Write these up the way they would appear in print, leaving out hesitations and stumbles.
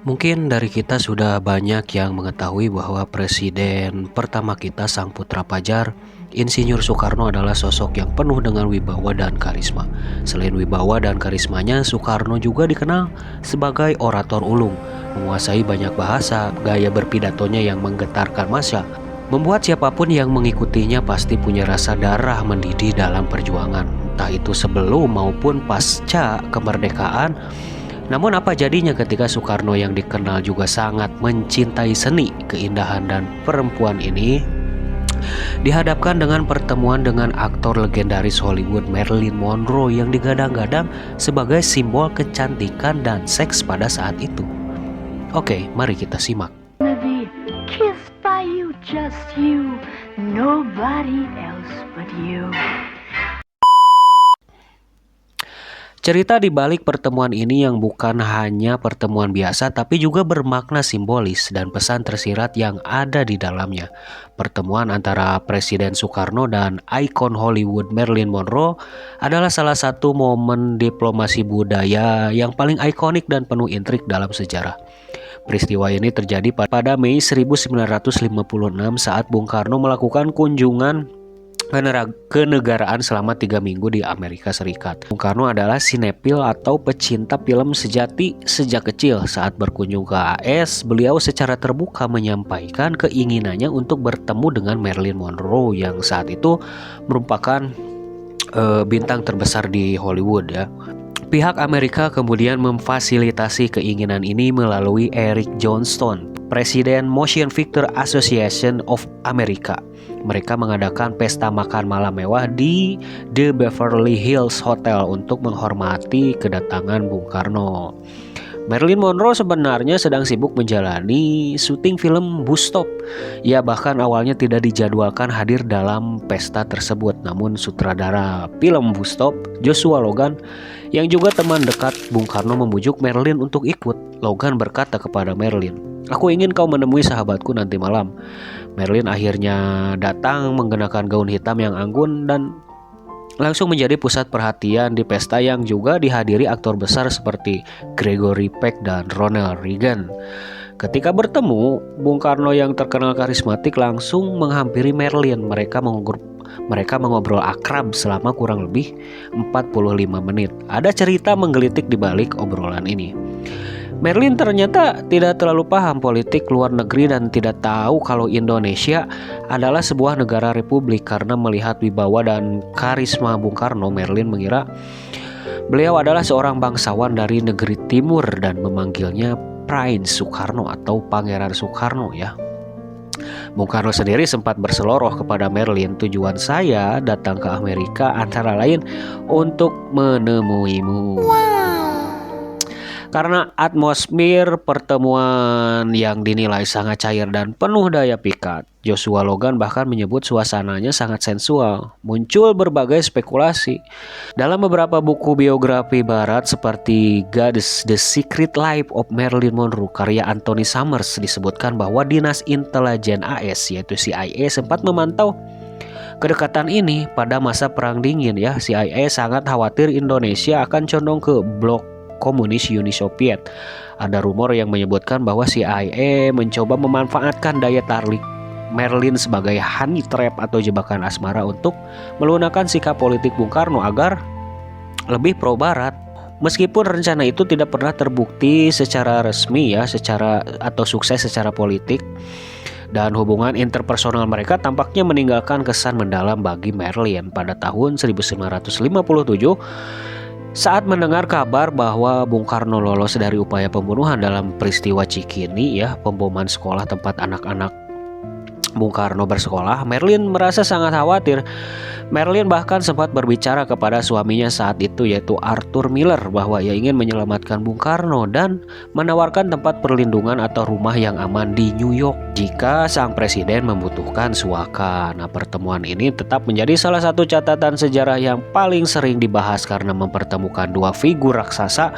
Mungkin dari kita sudah banyak yang mengetahui bahwa presiden pertama kita Sang Putra Pajar, Insinyur Soekarno adalah sosok yang penuh dengan wibawa dan karisma. Selain wibawa dan karismanya, Soekarno juga dikenal sebagai orator ulung, menguasai banyak bahasa, gaya berpidatonya yang menggetarkan massa, membuat siapapun yang mengikutinya pasti punya rasa darah mendidih dalam perjuangan, entah itu sebelum maupun pasca kemerdekaan. Namun apa jadinya ketika Soekarno yang dikenal juga sangat mencintai seni, keindahan dan perempuan ini dihadapkan dengan pertemuan dengan aktor legendaris Hollywood Marilyn Monroe yang digadang-gadang sebagai simbol kecantikan dan seks pada saat itu. Oke, mari kita simak. Kissed by you, just you, nobody else but you. Cerita di balik pertemuan ini yang bukan hanya pertemuan biasa tapi juga bermakna simbolis dan pesan tersirat yang ada di dalamnya. Pertemuan antara Presiden Soekarno dan ikon Hollywood Marilyn Monroe adalah salah satu momen diplomasi budaya yang paling ikonik dan penuh intrik dalam sejarah. Peristiwa ini terjadi pada Mei 1956 saat Bung Karno melakukan kunjungan kenegaraan selama 3 minggu di Amerika Serikat. Bung Karno adalah sinepil atau pecinta film sejati sejak kecil. Saat berkunjung ke AS, beliau secara terbuka menyampaikan keinginannya untuk bertemu dengan Marilyn Monroe yang saat itu merupakan bintang terbesar di Hollywood ya. Pihak Amerika kemudian memfasilitasi keinginan ini melalui Eric Johnston, Presiden Motion Picture Association of America. Mereka mengadakan pesta makan malam mewah di The Beverly Hills Hotel untuk menghormati kedatangan Bung Karno. Marilyn Monroe sebenarnya sedang sibuk menjalani syuting film Bus Stop. Ia bahkan awalnya tidak dijadwalkan hadir dalam pesta tersebut. Namun sutradara film Bus Stop, Joshua Logan, yang juga teman dekat Bung Karno membujuk Marilyn untuk ikut. Logan berkata kepada Marilyn, "Aku ingin kau menemui sahabatku nanti malam." Marilyn akhirnya datang mengenakan gaun hitam yang anggun dan langsung menjadi pusat perhatian di pesta yang juga dihadiri aktor besar seperti Gregory Peck dan Ronald Reagan. Ketika bertemu, Bung Karno yang terkenal karismatik langsung menghampiri Marilyn. Mereka mengobrol akrab selama kurang lebih 45 menit. Ada cerita menggelitik di balik obrolan ini. Marilyn ternyata tidak terlalu paham politik luar negeri dan tidak tahu kalau Indonesia adalah sebuah negara republik. Karena melihat wibawa dan karisma Bung Karno, Marilyn mengira beliau adalah seorang bangsawan dari negeri timur dan memanggilnya Prince Soekarno atau Pangeran Soekarno ya. Bung Karno sendiri sempat berseloroh kepada Marilyn, "Tujuan saya datang ke Amerika antara lain untuk menemuimu." Karena atmosfer pertemuan yang dinilai sangat cair dan penuh daya pikat, Joshua Logan bahkan menyebut suasananya sangat sensual. Muncul berbagai spekulasi. Dalam beberapa buku biografi barat seperti Goddess: The Secret Life of Marilyn Monroe karya Anthony Summers disebutkan bahwa Dinas Intelijen AS yaitu CIA sempat memantau kedekatan ini pada masa Perang Dingin ya. CIA sangat khawatir Indonesia akan condong ke blok komunis Uni Soviet. Ada rumor yang menyebutkan bahwa CIA mencoba memanfaatkan daya tarik Marilyn sebagai honey trap atau jebakan asmara untuk melunakkan sikap politik Bung Karno agar lebih pro barat. Meskipun rencana itu tidak pernah terbukti secara resmi ya, atau sukses secara politik, dan hubungan interpersonal mereka tampaknya meninggalkan kesan mendalam bagi Marilyn. Pada tahun 1957 saat mendengar kabar bahwa Bung Karno lolos dari upaya pembunuhan dalam peristiwa Cikini ya, pemboman sekolah tempat anak-anak Bung Karno bersekolah, Marilyn merasa sangat khawatir. Marilyn bahkan sempat berbicara kepada suaminya saat itu yaitu Arthur Miller bahwa ia ingin menyelamatkan Bung Karno dan menawarkan tempat perlindungan atau rumah yang aman di New York jika sang presiden membutuhkan suaka. Nah, pertemuan ini tetap menjadi salah satu catatan sejarah yang paling sering dibahas karena mempertemukan dua figur raksasa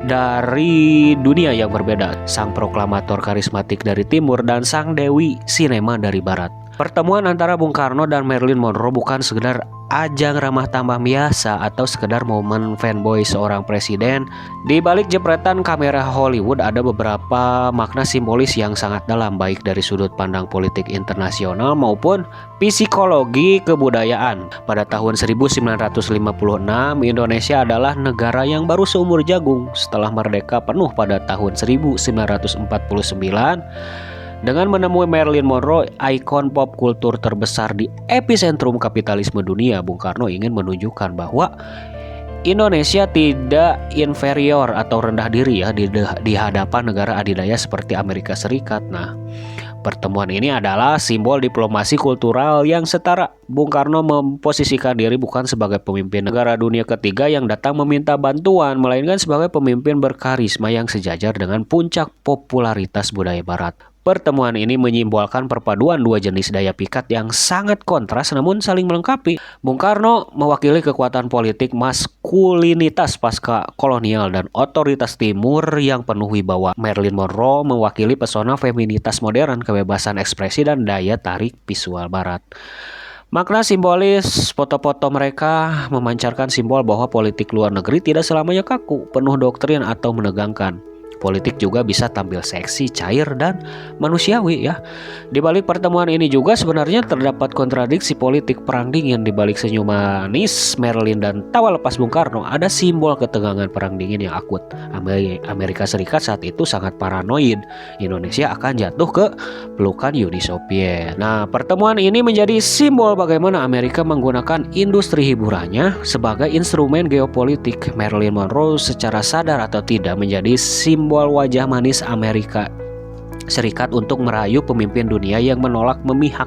dari dunia yang berbeda, sang proklamator karismatik dari timur dan sang dewi sinema dari barat. Pertemuan antara Bung Karno dan Marilyn Monroe bukan sekedar ajang ramah tamah biasa atau sekedar momen fanboy seorang presiden. Di balik jepretan kamera Hollywood ada beberapa makna simbolis yang sangat dalam, baik dari sudut pandang politik internasional maupun psikologi kebudayaan. Pada tahun 1956, Indonesia adalah negara yang baru seumur jagung setelah merdeka penuh pada tahun 1949. Dengan menemui Marilyn Monroe, ikon pop kultur terbesar di epicentrum kapitalisme dunia, Bung Karno ingin menunjukkan bahwa Indonesia tidak inferior atau rendah diri ya di hadapan negara adidaya seperti Amerika Serikat. Nah, pertemuan ini adalah simbol diplomasi kultural yang setara. Bung Karno memposisikan diri bukan sebagai pemimpin negara dunia ketiga yang datang meminta bantuan, melainkan sebagai pemimpin berkarisma yang sejajar dengan puncak popularitas budaya barat. Pertemuan ini menyimbolkan perpaduan dua jenis daya pikat yang sangat kontras namun saling melengkapi. Bung Karno mewakili kekuatan politik maskulinitas pasca kolonial dan otoritas timur yang penuh wibawa. Marilyn Monroe mewakili pesona feminitas modern, kebebasan ekspresi dan daya tarik visual barat. Makna simbolis foto-foto mereka memancarkan simbol bahwa politik luar negeri tidak selamanya kaku, penuh doktrin atau menegangkan. Politik juga bisa tampil seksi, cair, dan manusiawi ya. Di balik pertemuan ini juga sebenarnya terdapat kontradiksi politik. Perang dingin di balik senyum manis Marilyn dan tawa lepas Bung Karno ada simbol ketegangan perang dingin yang akut. Amerika Serikat saat itu sangat paranoid Indonesia akan jatuh ke pelukan Uni Soviet. Nah, pertemuan ini menjadi simbol bagaimana Amerika menggunakan industri hiburannya sebagai instrumen geopolitik. Marilyn Monroe secara sadar atau tidak menjadi simbol wajah manis Amerika Serikat untuk merayu pemimpin dunia yang menolak memihak,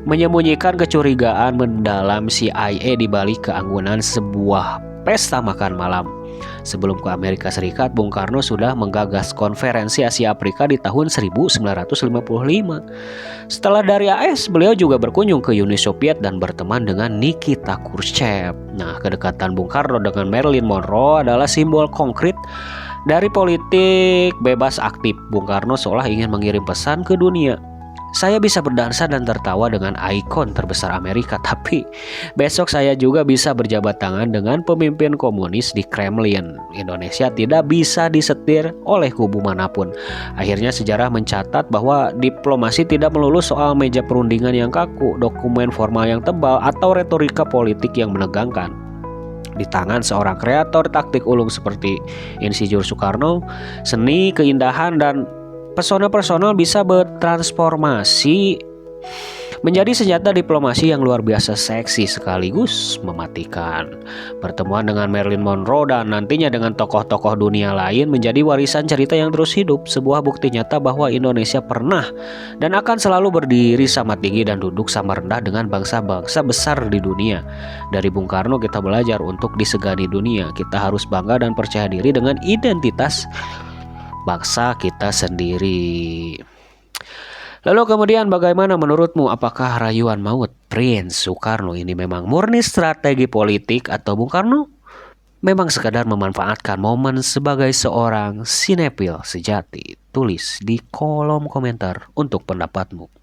menyembunyikan kecurigaan mendalam CIA di balik keanggunan sebuah pesta makan malam. Sebelum ke Amerika Serikat, Bung Karno sudah menggagas konferensi Asia Afrika di tahun 1955. Setelah dari AS, beliau juga berkunjung ke Uni Soviet dan berteman dengan Nikita Khrushchev. Nah, kedekatan Bung Karno dengan Marilyn Monroe adalah simbol konkret dari politik bebas aktif. Bung Karno seolah ingin mengirim pesan ke dunia. Saya bisa berdansa dan tertawa dengan ikon terbesar Amerika, tapi besok saya juga bisa berjabat tangan dengan pemimpin komunis di Kremlin. Indonesia tidak bisa disetir oleh kubu manapun. Akhirnya sejarah mencatat bahwa diplomasi tidak melulu soal meja perundingan yang kaku, dokumen formal yang tebal, atau retorika politik yang menegangkan. Di tangan seorang kreator taktik ulung seperti Insinyur Soekarno, seni, keindahan, dan pesona personal bisa bertransformasi menjadi senjata diplomasi yang luar biasa seksi sekaligus mematikan. Pertemuan dengan Marilyn Monroe dan nantinya dengan tokoh-tokoh dunia lain menjadi warisan cerita yang terus hidup, sebuah bukti nyata bahwa Indonesia pernah dan akan selalu berdiri sama tinggi dan duduk sama rendah dengan bangsa-bangsa besar di dunia. Dari Bung Karno kita belajar untuk disegani dunia. Kita harus bangga dan percaya diri dengan identitas bangsa kita sendiri. Lalu kemudian bagaimana menurutmu, apakah rayuan maut Prince Soekarno ini memang murni strategi politik atau Bung Karno memang sekadar memanfaatkan momen sebagai seorang sinepil sejati? Tulis di kolom komentar untuk pendapatmu.